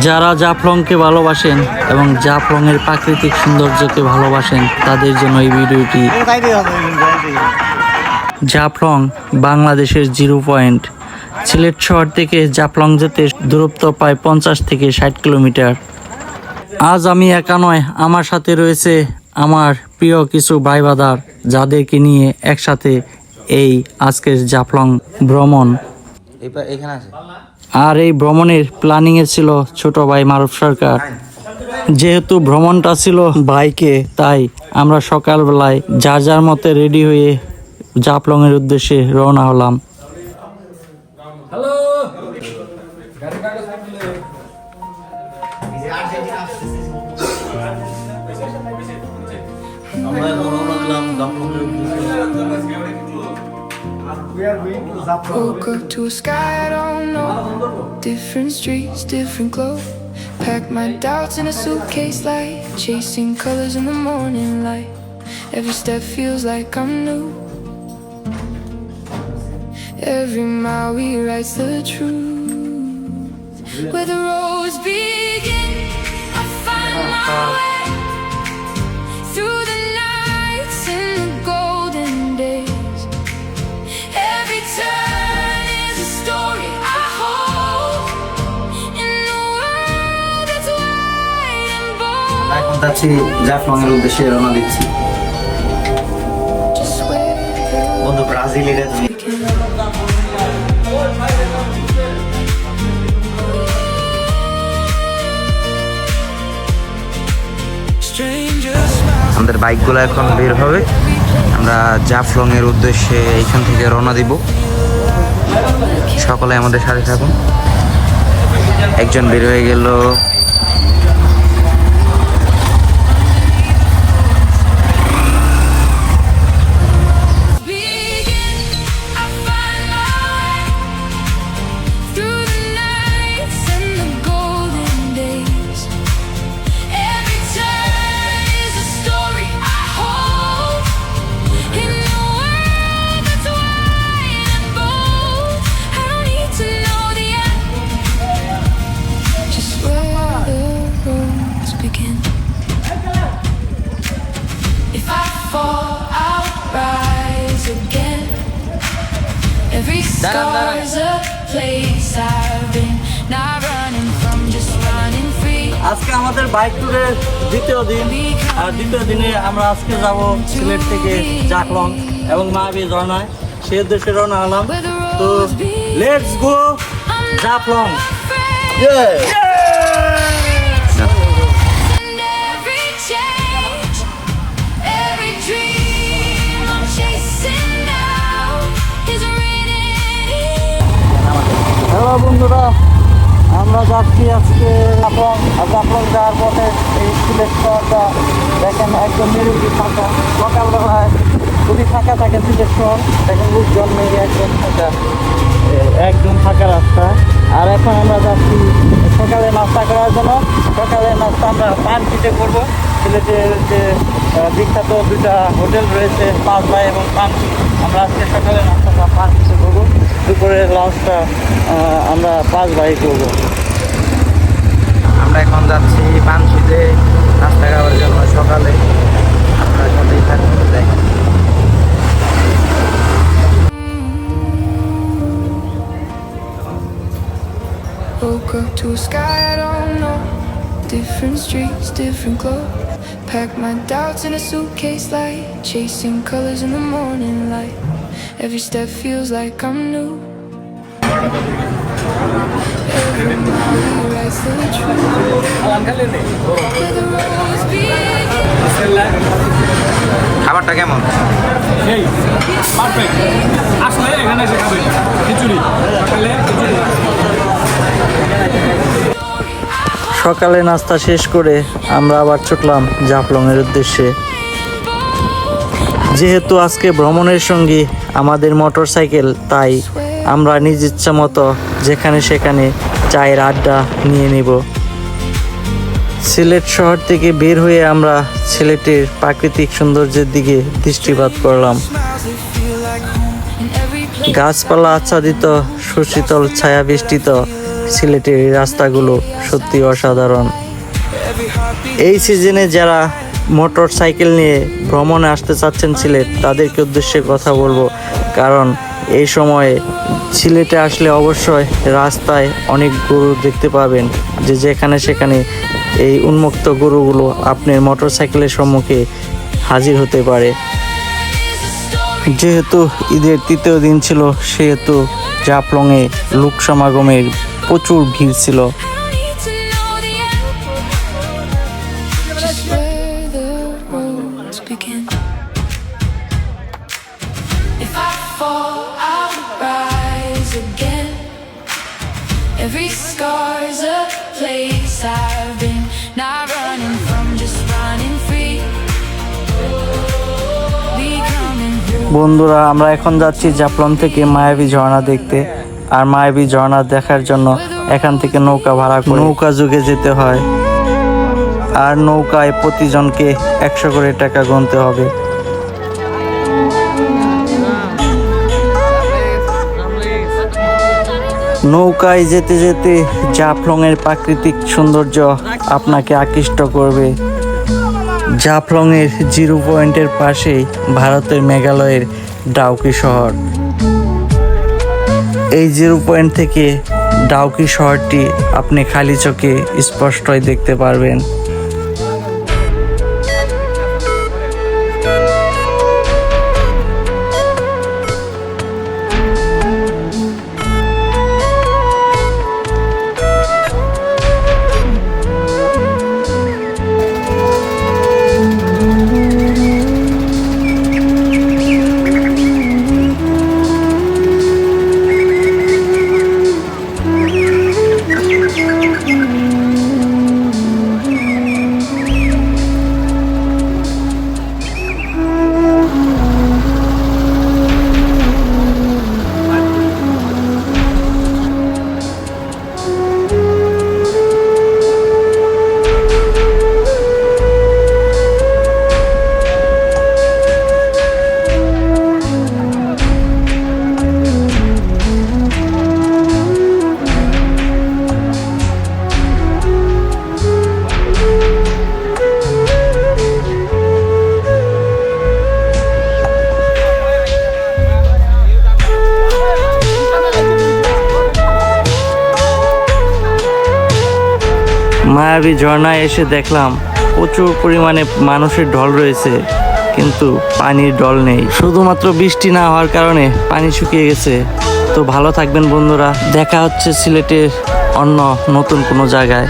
যারা জাফলংকে ভালোবাসেন এবং জাফলংয়ের প্রাকৃতিক সৌন্দর্যকে ভালোবাসেন তাদের জন্য এই ভিডিওটি। জাফলং বাংলাদেশের 0 পয়েন্ট। সিলেট শহর থেকে জাফলং যেতে দূরত্ব প্রায় 50 থেকে 60 কিলোমিটার। আজ আমি একা নয়, আমার সাথে রয়েছে আমার প্রিয় কিছু ভাই বাদার, যাদেরকে নিয়ে একসাথে এই আজকের জাফলং ভ্রমণ। আর এই ভ্রমণের প্ল্যানিংয়ে ছিল ছোট ভাই মারুফ সরকার। যেহেতু ভ্রমণটা ছিল বাইকে, তাই আমরা সকালবেলায় যার যার মতে রেডি হয়ে জাফলংয়ের উদ্দেশ্যে রওনা হলাম। Woke up to a sky I don't know. Different streets, different glow. Pack my doubts in a suitcase like chasing colors in the morning light. Every step feels like I'm new. Every mile we write the truth. Where the roads begin, I find my way. Through the nights and the golden days. Every turn is a story I hold. In the world that's wide and bold. এখন যাচ্ছি জাফলংয়ের উদ্দেশ্যে রওনা দিচ্ছি। Just where বন্ধু ব্রাজিলের তুমি আমাদের বাইকগুলো এখন বের হবে। আমরা জাফলং এর উদ্দেশ্যে এইখান থেকে রওনা দিব। সকলে আমাদের সাথে থাকুন। একজন বের হয়ে গেল। Every scar's a place I've been, not running from, just running free. আজকে আমাদের বাইক ট্যুরের দ্বিতীয় দিন। আর দ্বিতীয় দিনে আমরা আজকে যাব সিলেট থেকে জাফলং এবং মায়াবী ঝর্ণায়, সেই উদ্দেশ্যে রওনা হলাম। তো let's go Jaflong. And every change, every dream I'm chasing now is written in. Hello বন্ধুরা, আমরা যাচ্ছি আজকে জাফলং। আর জাফলং যাওয়ার পথে এই সিলেট শহরটা দেখেন একদম নিরিবিলি ফাঁকা। সকালবেলায় খুবই ফাঁকা থাকে সিলেট শহর, দেখেন লোকজন নেই, একদম ফাঁকা রাস্তা। আর এখন আমরা যাচ্ছি সকালে নাস্তা করার জন্য। সকালের নাস্তা আমরা পানচিতে করবো। সিলেটের যে বিখ্যাত দুটা হোটেল রয়েছে, পাঁচ ভাই এবং পানচি, আমরা আজকে সকালে নাস্তাটা পানচিতে করবো। দুপুরের লাঞ্চটা আমরা পাঁচ ভাই করবো। আমরা এখন যাচ্ছি পানশিতে নাস্তা খাওয়ার জন্য। সকালে আমরা সাথেই থাকুন। Woke up to a sky I don't know. Different streets, different glow. Pack my doubts in a suitcase like chasing colors in the morning light. Every step feels like I'm new. Every mile we write the truth. Where the roads begin. খাবারটা কেমন? সেই perfect. আসলে এখানে এসে খাবে খিচুড়ি, সকালে খিচুড়ি। সকালে নাস্তা শেষ করে আমরা আবার ছুটলাম জাফলংয়ের উদ্দেশ্যে। যেহেতু আজকে ভ্রমণের সঙ্গী আমাদের মোটরসাইকেল, তাই আমরা নিজ ইচ্ছা মতো যেখানে সেখানে চায়ের আড্ডা নিয়ে নেব। সিলেট শহর থেকে বের হয়ে আমরা সিলেটের প্রাকৃতিক সৌন্দর্যের দিকে দৃষ্টিপাত করলাম। গাছপালা আচ্ছাদিত, সুশীতল ছায়া বেষ্টিত সিলেটের এই রাস্তাগুলো সত্যি অসাধারণ। এই সিজনে যারা মোটর সাইকেল নিয়ে ভ্রমণে আসতে চাচ্ছেন সিলেট, তাদেরকে উদ্দেশ্যে কথা বলবো, কারণ এই সময়ে সিলেটে আসলে অবশ্যই রাস্তায় অনেক গরু দেখতে পাবেন, যে যেখানে সেখানে এই উন্মুক্ত গরুগুলো আপনার মোটর সাইকেলের সম্মুখে হাজির হতে পারে। যেহেতু ঈদের তৃতীয় দিন ছিল, সেহেতু জাফলংয়ে লোক সমাগমের প্রচুর ভিড় ছিল। Just where the roads begin. If I fall, I'll rise again. Every scar's a place I've been. Not running from, just running free. Becoming who বন্ধুরা, আমরা এখন যাচ্ছি জাফলং থেকে মায়াবী ঝর্ণা দেখতে। আর মায়াবী ঝর্ণা দেখার জন্য এখান থেকে নৌকা ভাড়া করে নৌকা যুগে যেতে হয়। আর নৌকায় প্রতিজনকে 100 করে টাকা গুনতে হবে। নৌকায় যেতে যেতে জাফলংয়ের প্রাকৃতিক সৌন্দর্য আপনাকে আকৃষ্ট করবে। জাফলংয়ের জিরো পয়েন্টের পাশেই ভারতের মেঘালয়ের ডাউকি শহর। এই জিরো পয়েন্ট থেকে ডাউকি শহরটি আপনি খালি চোখে স্পষ্টই দেখতে পারবেন। মায়াবী ঝর্ণায় এসে দেখলাম প্রচুর পরিমাণে মানুষের ঢল রয়েছে, কিন্তু পানির ঢল নেই। শুধুমাত্র বৃষ্টি না হওয়ার কারণে পানি শুকিয়ে গেছে। তো ভালো থাকবেন বন্ধুরা, দেখা হচ্ছে সিলেটের অন্য নতুন কোনো জায়গায়।